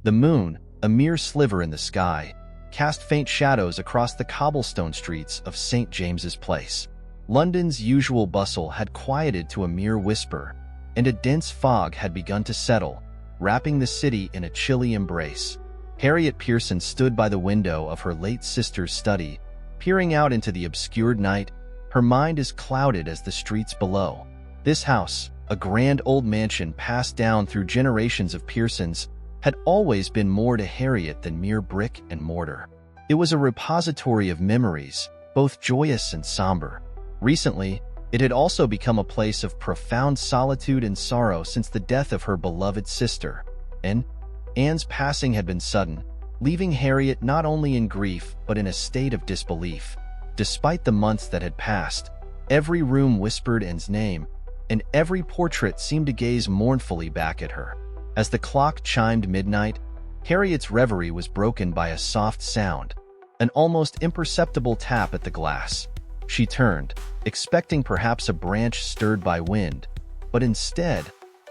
The moon, a mere sliver in the sky, cast faint shadows across the cobblestone streets of St. James's Place. London's usual bustle had quieted to a mere whisper, and a dense fog had begun to settle, wrapping the city in a chilly embrace. Harriet Pearson stood by the window of her late sister's study, peering out into the obscured night, her mind as clouded as the streets below. This house, a grand old mansion passed down through generations of Pearsons, had always been more to Harriet than mere brick and mortar. It was a repository of memories, both joyous and somber. Recently, it had also become a place of profound solitude and sorrow since the death of her beloved sister, and Anne's passing had been sudden, leaving Harriet not only in grief but in a state of disbelief. Despite the months that had passed, every room whispered Anne's name, and every portrait seemed to gaze mournfully back at her. As the clock chimed midnight, Harriet's reverie was broken by a soft sound, an almost imperceptible tap at the glass. She turned, expecting perhaps a branch stirred by wind, but instead,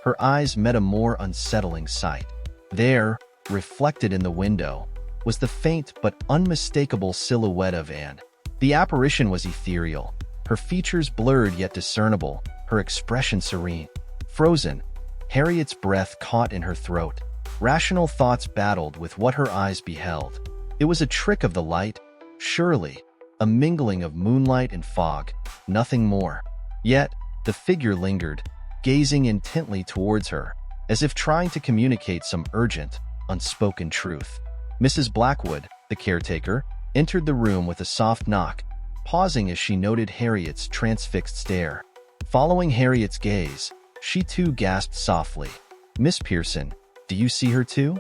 her eyes met a more unsettling sight. There, reflected in the window, was the faint but unmistakable silhouette of Anne. The apparition was ethereal, her features blurred yet discernible, her expression serene. Frozen, Harriet's breath caught in her throat. Rational thoughts battled with what her eyes beheld. It was a trick of the light, surely, a mingling of moonlight and fog, nothing more. Yet, the figure lingered, gazing intently towards her, as if trying to communicate some urgent, unspoken truth. Mrs. Blackwood, the caretaker, entered the room with a soft knock, pausing as she noted Harriet's transfixed stare. Following Harriet's gaze, she too gasped softly. "Miss Pearson, do you see her too?"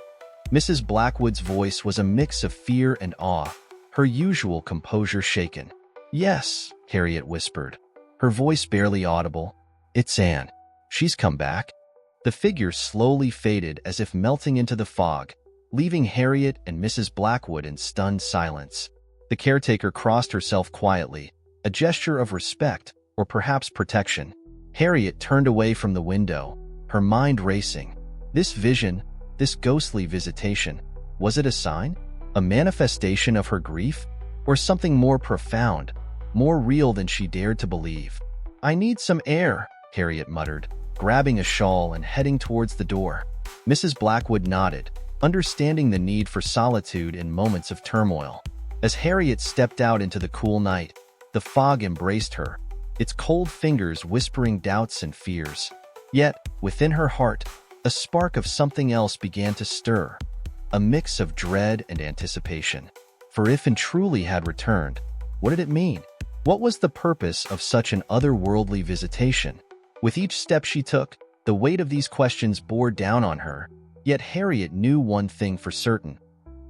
Mrs. Blackwood's voice was a mix of fear and awe, her usual composure shaken. "Yes," Harriet whispered, her voice barely audible. "It's Anne. She's come back." The figure slowly faded as if melting into the fog, leaving Harriet and Mrs. Blackwood in stunned silence. The caretaker crossed herself quietly, a gesture of respect, or perhaps protection. Harriet turned away from the window, her mind racing. This vision, this ghostly visitation, was it a sign? A manifestation of her grief? Or something more profound, more real than she dared to believe? "I need some air," Harriet muttered, grabbing a shawl and heading towards the door. Mrs. Blackwood nodded, understanding the need for solitude in moments of turmoil. As Harriet stepped out into the cool night, the fog embraced her, its cold fingers whispering doubts and fears. Yet, within her heart, a spark of something else began to stir, a mix of dread and anticipation. For if Anne truly had returned, what did it mean? What was the purpose of such an otherworldly visitation? With each step she took, the weight of these questions bore down on her, yet Harriet knew one thing for certain.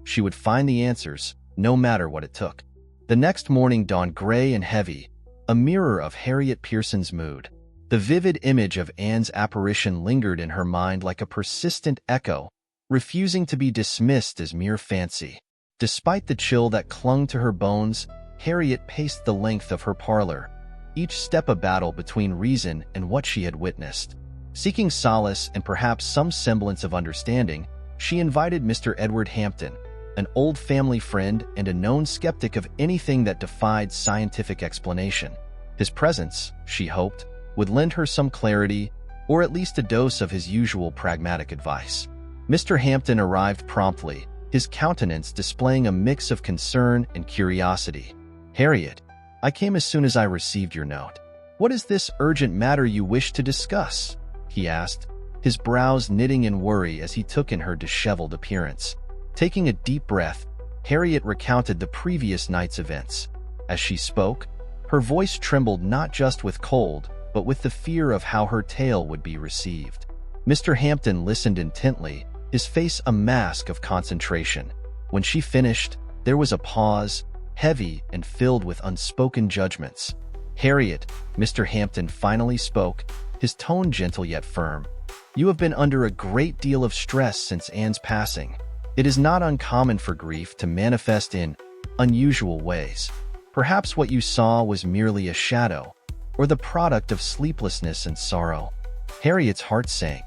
She would find the answers, no matter what it took. The next morning dawned gray and heavy, a mirror of Harriet Pearson's mood. The vivid image of Anne's apparition lingered in her mind like a persistent echo, refusing to be dismissed as mere fancy. Despite the chill that clung to her bones, Harriet paced the length of her parlor, each step a battle between reason and what she had witnessed. Seeking solace and perhaps some semblance of understanding, she invited Mr. Edward Hampton, an old family friend and a known skeptic of anything that defied scientific explanation. His presence, she hoped, would lend her some clarity, or at least a dose of his usual pragmatic advice. Mr. Hampton arrived promptly, his countenance displaying a mix of concern and curiosity. "Harriet, I came as soon as I received your note. What is this urgent matter you wish to discuss?" he asked, his brows knitting in worry as he took in her disheveled appearance. Taking a deep breath, Harriet recounted the previous night's events. As she spoke, her voice trembled not just with cold, but with the fear of how her tale would be received. Mr. Hampton listened intently, his face a mask of concentration. When she finished, there was a pause, heavy and filled with unspoken judgments. "Harriet," Mr. Hampton finally spoke, his tone gentle yet firm. "You have been under a great deal of stress since Anne's passing. It is not uncommon for grief to manifest in unusual ways. Perhaps what you saw was merely a shadow, or the product of sleeplessness and sorrow." Harriet's heart sank.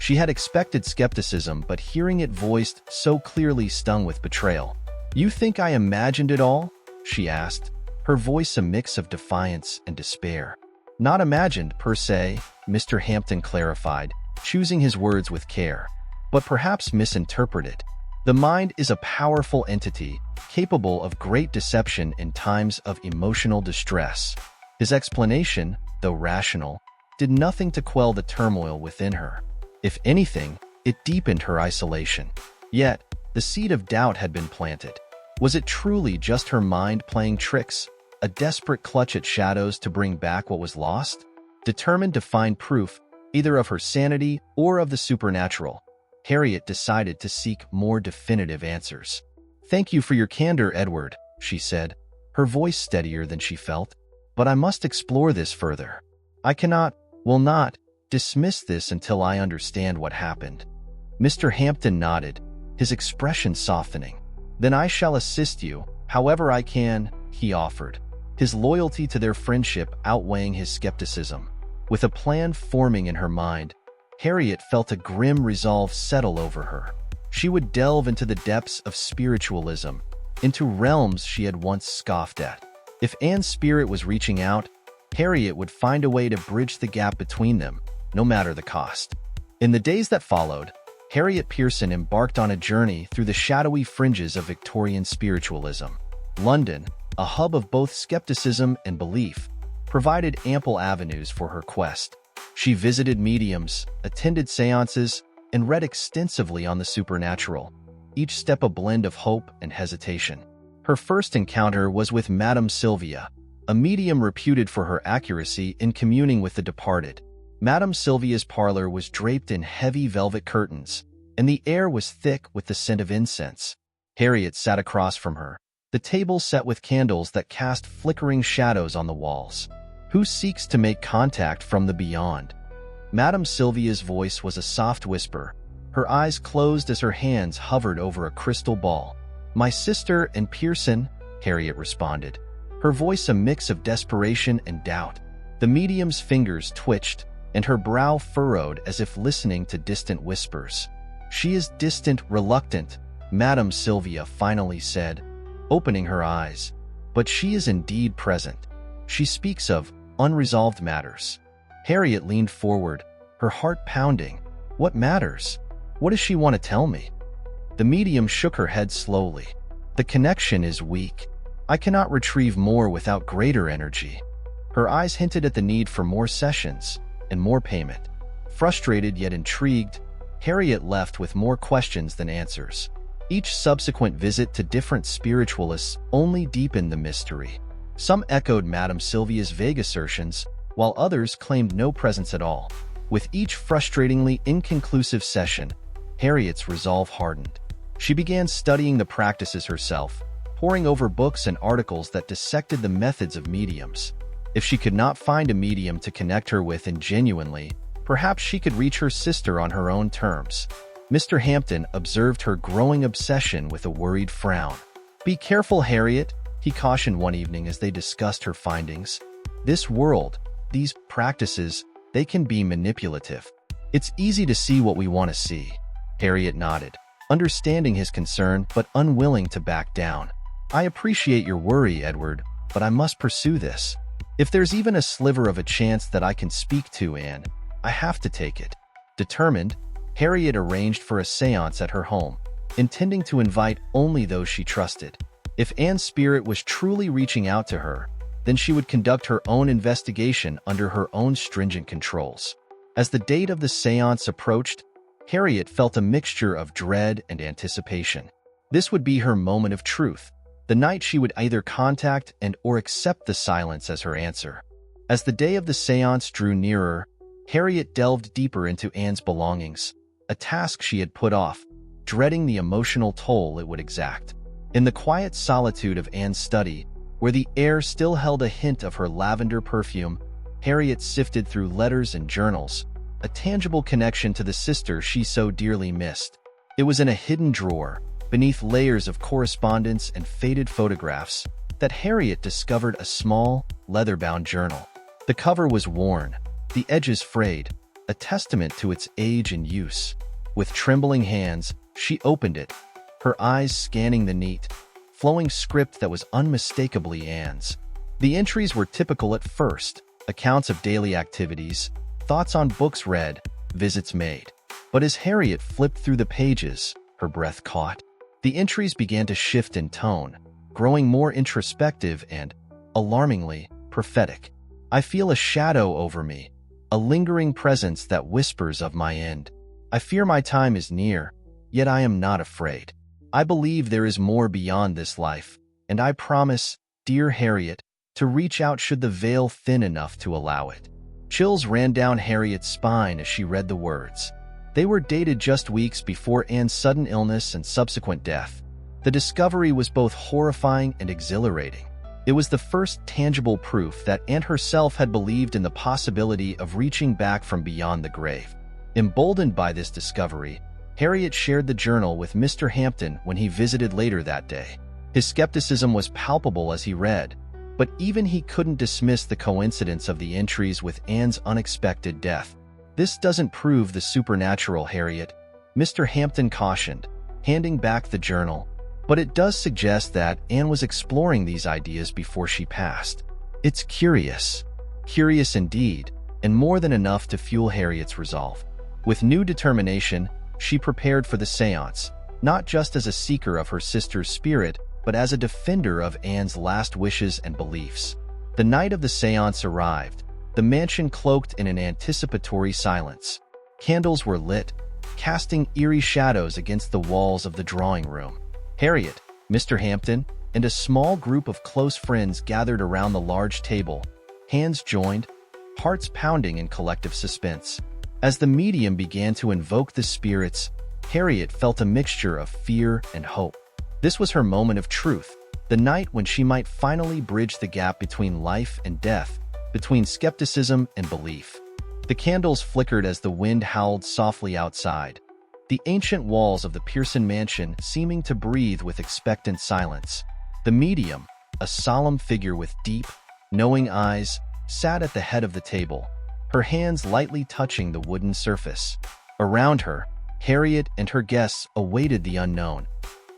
She had expected skepticism, but hearing it voiced so clearly stung with betrayal. "You think I imagined it all?" she asked, her voice a mix of defiance and despair. "Not imagined, per se," Mr. Hampton clarified, choosing his words with care, "but perhaps misinterpreted. The mind is a powerful entity, capable of great deception in times of emotional distress." His explanation, though rational, did nothing to quell the turmoil within her. If anything, it deepened her isolation. Yet, the seed of doubt had been planted. Was it truly just her mind playing tricks, a desperate clutch at shadows to bring back what was lost? Determined to find proof, either of her sanity or of the supernatural, Harriet decided to seek more definitive answers. "Thank you for your candor, Edward," she said, her voice steadier than she felt. "But I must explore this further. I will not, dismiss this until I understand what happened." Mr. Hampton nodded, his expression softening. "Then I shall assist you, however I can," he offered, his loyalty to their friendship outweighing his skepticism. With a plan forming in her mind, Harriet felt a grim resolve settle over her. She would delve into the depths of spiritualism, into realms she had once scoffed at. If Anne's spirit was reaching out, Harriet would find a way to bridge the gap between them, no matter the cost. In the days that followed, Harriet Pearson embarked on a journey through the shadowy fringes of Victorian spiritualism. London, a hub of both skepticism and belief, provided ample avenues for her quest. She visited mediums, attended seances, and read extensively on the supernatural, each step a blend of hope and hesitation. Her first encounter was with Madame Sylvia, a medium reputed for her accuracy in communing with the departed. Madame Sylvia's parlor was draped in heavy velvet curtains, and the air was thick with the scent of incense. Harriet sat across from her, the table set with candles that cast flickering shadows on the walls. "Who seeks to make contact from the beyond?" Madame Sylvia's voice was a soft whisper, her eyes closed as her hands hovered over a crystal ball. "My sister and Pearson," Harriet responded, her voice a mix of desperation and doubt. The medium's fingers twitched, and her brow furrowed as if listening to distant whispers. "She is distant, reluctant," Madame Sylvia finally said, opening her eyes. "But she is indeed present. She speaks of unresolved matters." Harriet leaned forward, her heart pounding. "What matters? What does she want to tell me?" The medium shook her head slowly. "The connection is weak. I cannot retrieve more without greater energy." Her eyes hinted at the need for more sessions and more payment. Frustrated yet intrigued, Harriet left with more questions than answers. Each subsequent visit to different spiritualists only deepened the mystery. Some echoed Madame Sylvia's vague assertions, while others claimed no presence at all. With each frustratingly inconclusive session, Harriet's resolve hardened. She began studying the practices herself, poring over books and articles that dissected the methods of mediums. If she could not find a medium to connect her with genuinely, perhaps she could reach her sister on her own terms. Mr. Hampton observed her growing obsession with a worried frown. "Be careful, Harriet," he cautioned one evening as they discussed her findings. "This world, these practices, they can be manipulative. It's easy to see what we want to see." Harriet nodded, understanding his concern but unwilling to back down. "I appreciate your worry, Edward, but I must pursue this. If there's even a sliver of a chance that I can speak to Anne, I have to take it." Determined, Harriet arranged for a seance at her home, intending to invite only those she trusted. If Anne's spirit was truly reaching out to her, then she would conduct her own investigation under her own stringent controls. As the date of the seance approached, Harriet felt a mixture of dread and anticipation. This would be her moment of truth, the night she would either contact and or accept the silence as her answer. As the day of the seance drew nearer, Harriet delved deeper into Anne's belongings, a task she had put off, dreading the emotional toll it would exact. In the quiet solitude of Anne's study, where the air still held a hint of her lavender perfume, Harriet sifted through letters and journals, a tangible connection to the sister she so dearly missed. It was in a hidden drawer, beneath layers of correspondence and faded photographs, that Harriet discovered a small, leather-bound journal. The cover was worn, the edges frayed, a testament to its age and use. With trembling hands, she opened it, her eyes scanning the neat, flowing script that was unmistakably Anne's. The entries were typical at first, accounts of daily activities, thoughts on books read, visits made. But as Harriet flipped through the pages, her breath caught. The entries began to shift in tone, growing more introspective and, alarmingly, prophetic. I feel a shadow over me, a lingering presence that whispers of my end. I fear my time is near, yet I am not afraid. I believe there is more beyond this life, and I promise, dear Harriet, to reach out should the veil thin enough to allow it. Chills ran down Harriet's spine as she read the words. They were dated just weeks before Anne's sudden illness and subsequent death. The discovery was both horrifying and exhilarating. It was the first tangible proof that Anne herself had believed in the possibility of reaching back from beyond the grave. Emboldened by this discovery, Harriet shared the journal with Mr. Hampton when he visited later that day. His skepticism was palpable as he read, but even he couldn't dismiss the coincidence of the entries with Anne's unexpected death. "This doesn't prove the supernatural, Harriet," Mr. Hampton cautioned, handing back the journal, "but it does suggest that Anne was exploring these ideas before she passed. It's curious. Curious indeed, and more than enough to fuel Harriet's resolve. With new determination, she prepared for the seance, not just as a seeker of her sister's spirit, but as a defender of Anne's last wishes and beliefs. The night of the seance arrived, the mansion cloaked in an anticipatory silence. Candles were lit, casting eerie shadows against the walls of the drawing room. Harriet, Mr. Hampton, and a small group of close friends gathered around the large table, hands joined, hearts pounding in collective suspense. As the medium began to invoke the spirits, Harriet felt a mixture of fear and hope. This was her moment of truth, the night when she might finally bridge the gap between life and death, between skepticism and belief. The candles flickered as the wind howled softly outside, the ancient walls of the Pearson mansion seeming to breathe with expectant silence. The medium, a solemn figure with deep, knowing eyes, sat at the head of the table, her hands lightly touching the wooden surface. Around her, Harriet and her guests awaited the unknown,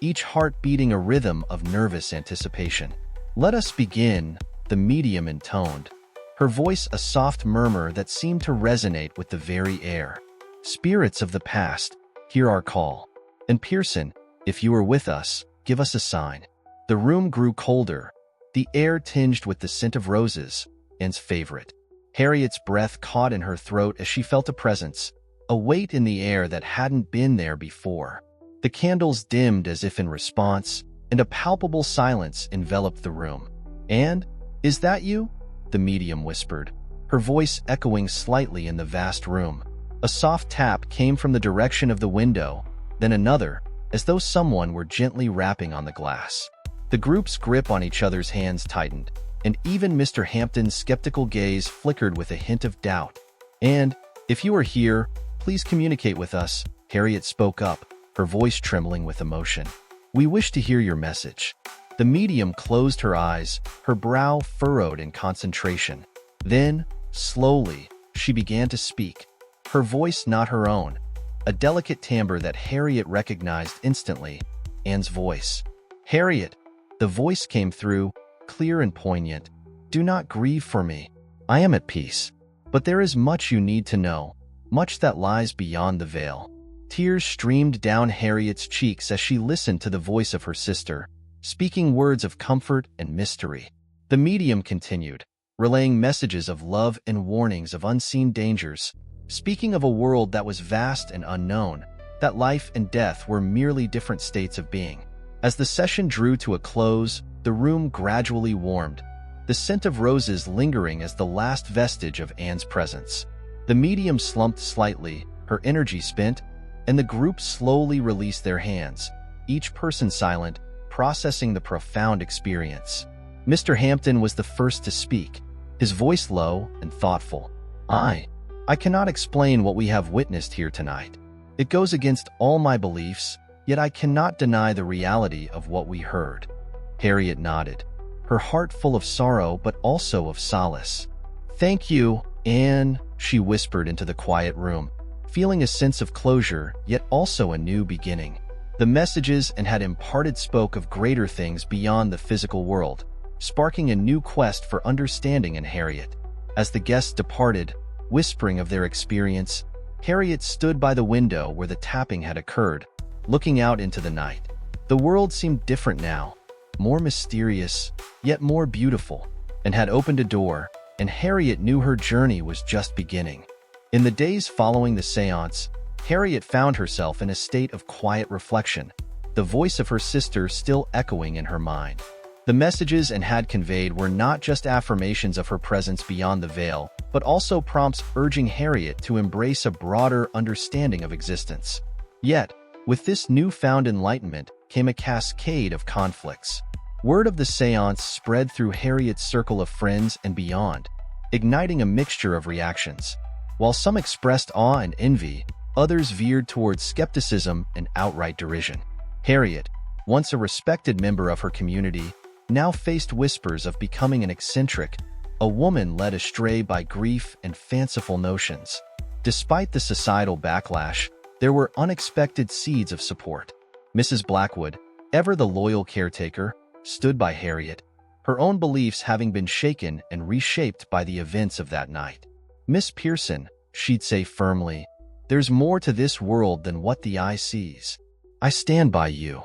each heart beating a rhythm of nervous anticipation. "Let us begin," the medium intoned, her voice a soft murmur that seemed to resonate with the very air. "Spirits of the past, hear our call. And Pearson, if you are with us, give us a sign." The room grew colder, the air tinged with the scent of roses, Anne's favorite. Harriet's breath caught in her throat as she felt a presence, a weight in the air that hadn't been there before. The candles dimmed as if in response, and a palpable silence enveloped the room. "And, is that you?" the medium whispered, her voice echoing slightly in the vast room. A soft tap came from the direction of the window, then another, as though someone were gently rapping on the glass. The group's grip on each other's hands tightened, and even Mr. Hampton's skeptical gaze flickered with a hint of doubt. "And, if you are here, please communicate with us," Harriet spoke up, her voice trembling with emotion. "We wish to hear your message." The medium closed her eyes, her brow furrowed in concentration. Then, slowly, she began to speak, her voice not her own, a delicate timbre that Harriet recognized instantly, Anne's voice. "Harriet," the voice came through, clear and poignant, "do not grieve for me. I am at peace. But there is much you need to know, much that lies beyond the veil." Tears streamed down Harriet's cheeks as she listened to the voice of her sister, speaking words of comfort and mystery. The medium continued, relaying messages of love and warnings of unseen dangers, speaking of a world that was vast and unknown, that life and death were merely different states of being. As the session drew to a close, the room gradually warmed, the scent of roses lingering as the last vestige of Anne's presence. The medium slumped slightly, her energy spent, and the group slowly released their hands, each person silent, processing the profound experience. Mr. Hampton was the first to speak, his voice low and thoughtful. I cannot explain what we have witnessed here tonight. It goes against all my beliefs, yet I cannot deny the reality of what we heard." Harriet nodded, her heart full of sorrow but also of solace. "Thank you, "Anne," she whispered into the quiet room, feeling a sense of closure, yet also a new beginning. The messages Anne had imparted spoke of greater things beyond the physical world, sparking a new quest for understanding in Harriet. As the guests departed, whispering of their experience, Harriet stood by the window where the tapping had occurred, looking out into the night. The world seemed different now, more mysterious, yet more beautiful, and had opened a door, and Harriet knew her journey was just beginning. In the days following the seance, Harriet found herself in a state of quiet reflection, the voice of her sister still echoing in her mind. The messages Anne had conveyed were not just affirmations of her presence beyond the veil, but also prompts urging Harriet to embrace a broader understanding of existence. Yet, with this newfound enlightenment came a cascade of conflicts. Word of the seance spread through Harriet's circle of friends and beyond, igniting a mixture of reactions. While some expressed awe and envy, others veered towards skepticism and outright derision. Harriet, once a respected member of her community, now faced whispers of becoming an eccentric, a woman led astray by grief and fanciful notions. Despite the societal backlash, there were unexpected seeds of support. Mrs. Blackwood, ever the loyal caretaker, stood by Harriet, her own beliefs having been shaken and reshaped by the events of that night. "Miss Pearson," she'd say firmly, "there's more to this world than what the eye sees. I stand by you."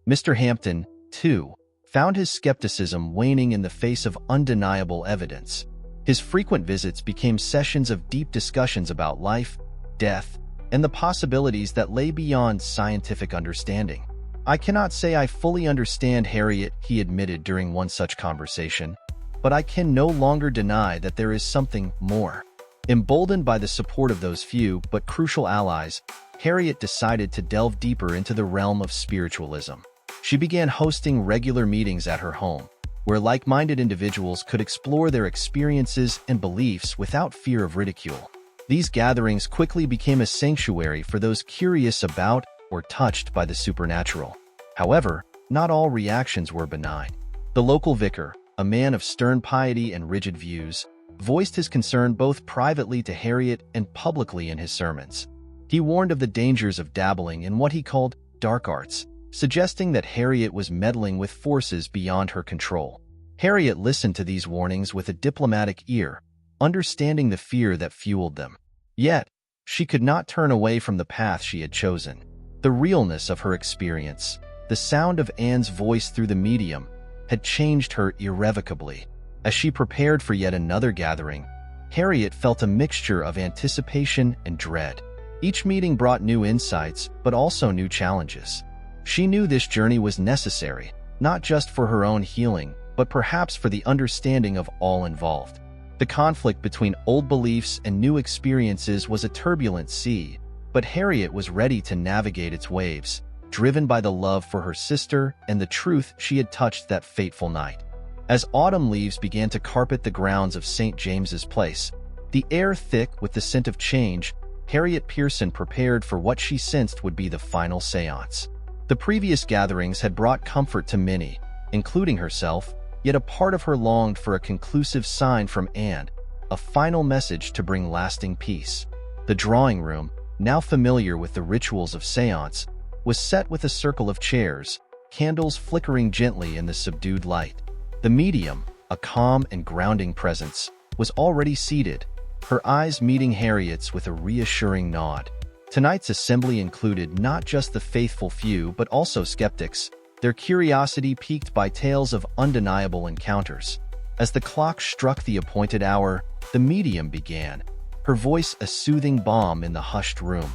Mr. Hampton, too, found his skepticism waning in the face of undeniable evidence. His frequent visits became sessions of deep discussions about life, death, and the possibilities that lay beyond scientific understanding. "I cannot say I fully understand Harriet," he admitted during one such conversation, "but I can no longer deny that there is something more." Emboldened by the support of those few but crucial allies, Harriet decided to delve deeper into the realm of spiritualism. She began hosting regular meetings at her home, where like-minded individuals could explore their experiences and beliefs without fear of ridicule. These gatherings quickly became a sanctuary for those curious about or touched by the supernatural. However, not all reactions were benign. The local vicar, a man of stern piety and rigid views, voiced his concern both privately to Harriet and publicly in his sermons. He warned of the dangers of dabbling in what he called dark arts, suggesting that Harriet was meddling with forces beyond her control. Harriet listened to these warnings with a diplomatic ear, understanding the fear that fueled them. Yet, she could not turn away from the path she had chosen. The realness of her experience, the sound of Anne's voice through the medium, had changed her irrevocably. As she prepared for yet another gathering, Harriet felt a mixture of anticipation and dread. Each meeting brought new insights, but also new challenges. She knew this journey was necessary, not just for her own healing, but perhaps for the understanding of all involved. The conflict between old beliefs and new experiences was a turbulent sea, but Harriet was ready to navigate its waves, driven by the love for her sister and the truth she had touched that fateful night. As autumn leaves began to carpet the grounds of St. James's Place, the air thick with the scent of change, Harriet Pearson prepared for what she sensed would be the final seance. The previous gatherings had brought comfort to many, including herself, yet a part of her longed for a conclusive sign from Anne, a final message to bring lasting peace. The drawing room, now familiar with the rituals of seance, was set with a circle of chairs, candles flickering gently in the subdued light. The medium, a calm and grounding presence, was already seated, her eyes meeting Harriet's with a reassuring nod. Tonight's assembly included not just the faithful few but also skeptics, their curiosity piqued by tales of undeniable encounters. As the clock struck the appointed hour, the medium began, her voice a soothing balm in the hushed room.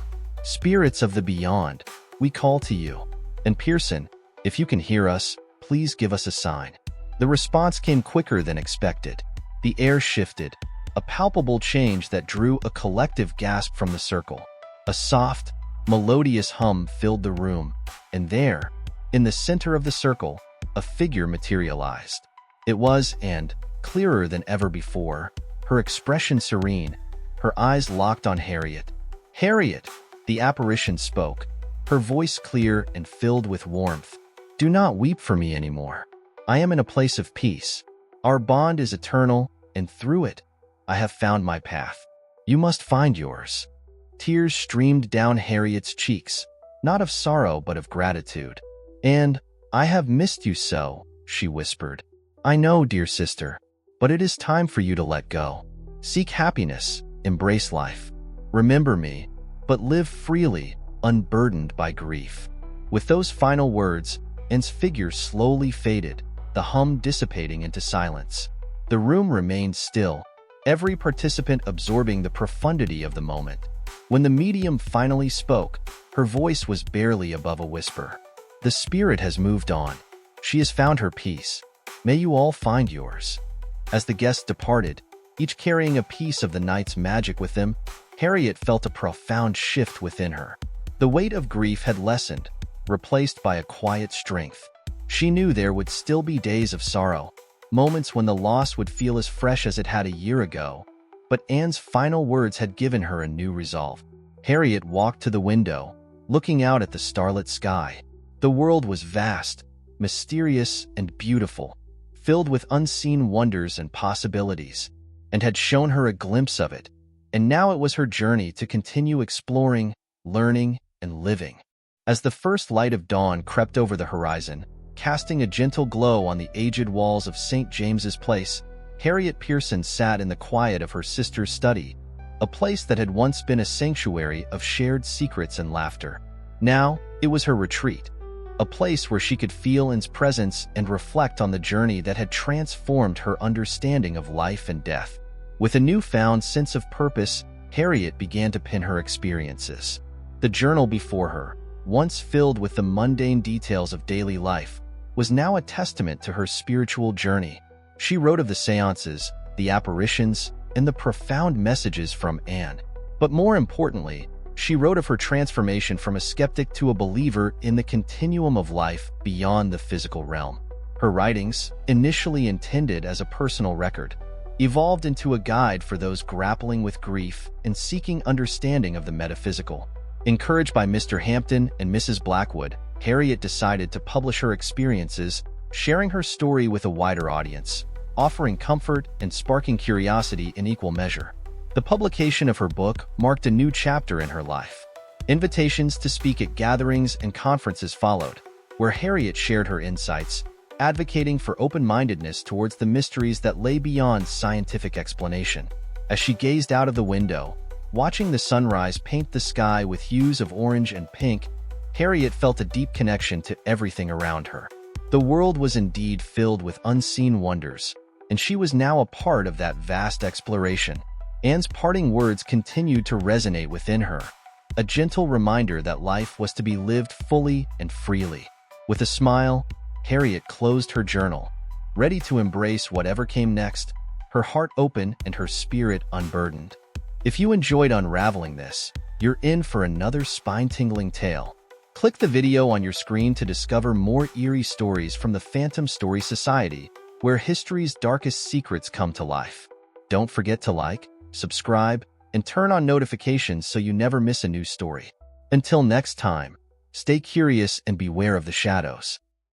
"Spirits of the beyond, we call to you. And Pearson, if you can hear us, please give us a sign." The response came quicker than expected. The air shifted, a palpable change that drew a collective gasp from the circle. A soft, melodious hum filled the room, and there, in the center of the circle, a figure materialized. It was, and clearer than ever before, her expression serene, her eyes locked on Harriet. "Harriet," the apparition spoke, her voice clear and filled with warmth. "Do not weep for me anymore. I am in a place of peace. Our bond is eternal, and through it, I have found my path. You must find yours." Tears streamed down Harriet's cheeks, not of sorrow but of gratitude. "And I have missed you so," she whispered. "I know, dear sister, but it is time for you to let go. Seek happiness, embrace life. Remember me, but live freely, unburdened by grief." With those final words, Anne's figure slowly faded, the hum dissipating into silence. The room remained still, every participant absorbing the profundity of the moment. When the medium finally spoke, her voice was barely above a whisper. "The spirit has moved on. She has found her peace. May you all find yours." As the guests departed, each carrying a piece of the night's magic with them, Harriet felt a profound shift within her. The weight of grief had lessened, replaced by a quiet strength. She knew there would still be days of sorrow, moments when the loss would feel as fresh as it had a year ago. But Anne's final words had given her a new resolve. Harriet walked to the window, looking out at the starlit sky. The world was vast, mysterious, and beautiful, filled with unseen wonders and possibilities, and had shown her a glimpse of it. And now it was her journey to continue exploring, learning, and living. As the first light of dawn crept over the horizon, casting a gentle glow on the aged walls of St. James's Place, Harriet Pearson sat in the quiet of her sister's study, a place that had once been a sanctuary of shared secrets and laughter. Now, it was her retreat, a place where she could feel Anne's presence and reflect on the journey that had transformed her understanding of life and death. With a newfound sense of purpose, Harriet began to pin her experiences. The journal before her, once filled with the mundane details of daily life, was now a testament to her spiritual journey. She wrote of the seances, the apparitions, and the profound messages from Anne. But more importantly, she wrote of her transformation from a skeptic to a believer in the continuum of life beyond the physical realm. Her writings, initially intended as a personal record, evolved into a guide for those grappling with grief and seeking understanding of the metaphysical. Encouraged by Mr. Hampton and Mrs. Blackwood, Harriet decided to publish her experiences, sharing her story with a wider audience, offering comfort and sparking curiosity in equal measure. The publication of her book marked a new chapter in her life. Invitations to speak at gatherings and conferences followed, where Harriet shared her insights, advocating for open-mindedness towards the mysteries that lay beyond scientific explanation. As she gazed out of the window, watching the sunrise paint the sky with hues of orange and pink, Harriet felt a deep connection to everything around her. The world was indeed filled with unseen wonders, and she was now a part of that vast exploration. Anne's parting words continued to resonate within her, a gentle reminder that life was to be lived fully and freely. With a smile, Harriet closed her journal, ready to embrace whatever came next, her heart open and her spirit unburdened. If you enjoyed unraveling this, you're in for another spine-tingling tale. Click the video on your screen to discover more eerie stories from the Phantom Story Society, where history's darkest secrets come to life. Don't forget to like, subscribe, and turn on notifications so you never miss a new story. Until next time, stay curious and beware of the shadows.